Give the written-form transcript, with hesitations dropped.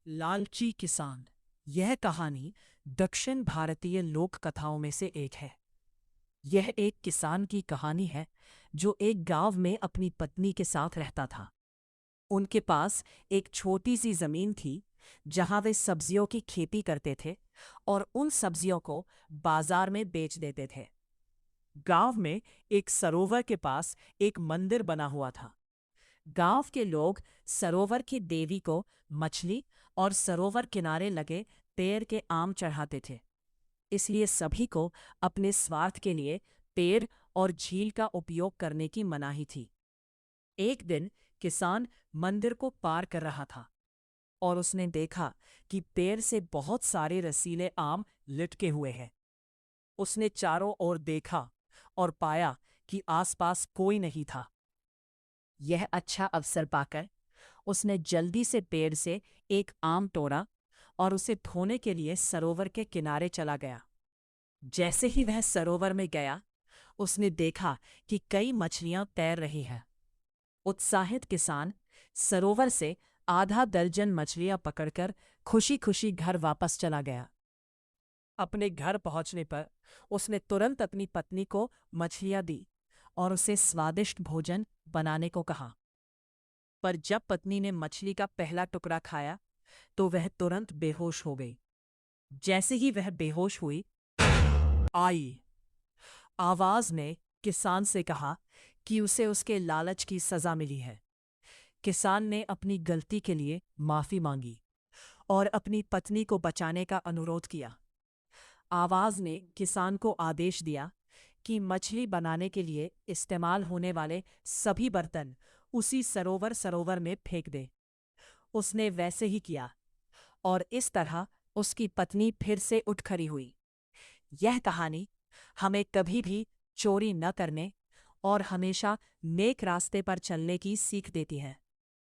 लालची किसान। यह कहानी दक्षिण भारतीय लोक कथाओं में से एक है। यह एक किसान की कहानी है जो एक गांव में अपनी पत्नी के साथ रहता था। उनके पास एक छोटी सी जमीन थी जहां वे सब्जियों की खेती करते थे और उन सब्जियों को बाजार में बेच देते थे। गांव में एक सरोवर के पास एक मंदिर बना हुआ था। गांव के लोग सरोवर की देवी को मछली और सरोवर किनारे लगे पेड़ के आम चढ़ाते थे। इसलिए सभी को अपने स्वार्थ के लिए पेड़ और झील का उपयोग करने की मनाही थी। एक दिन किसान मंदिर को पार कर रहा था और उसने देखा कि पेड़ से बहुत सारे रसीले आम लटके हुए हैं। उसने चारों ओर देखा और पाया कि आसपास कोई नहीं था। यह अच्छा अवसर पाकर उसने जल्दी से पेड़ से एक आम तोड़ा और उसे धोने के लिए सरोवर के किनारे चला गया। जैसे ही वह सरोवर में गया, उसने देखा कि कई मछलियां तैर रही हैं। उत्साहित किसान सरोवर से आधा दर्जन मछलियां पकड़कर खुशी खुशी घर वापस चला गया। अपने घर पहुंचने पर उसने तुरंत अपनी पत्नी को मछलियां दी और उसे स्वादिष्ट भोजन बनाने को कहा। पर जब पत्नी ने मछली का पहला टुकड़ा खाया तो वह तुरंत बेहोश हो गई। जैसे ही वह बेहोश हुई, आई आवाज ने किसान से कहा कि उसे उसके लालच की सजा मिली है। किसान ने अपनी गलती के लिए माफी मांगी और अपनी पत्नी को बचाने का अनुरोध किया। आवाज ने किसान को आदेश दिया कि मछली बनाने के लिए इस्तेमाल होने वाले सभी बर्तन उसी सरोवर में फेंक दे। उसने वैसे ही किया और इस तरह उसकी पत्नी फिर से उठ खड़ी हुई। यह कहानी हमें कभी भी चोरी न करने और हमेशा नेक रास्ते पर चलने की सीख देती है।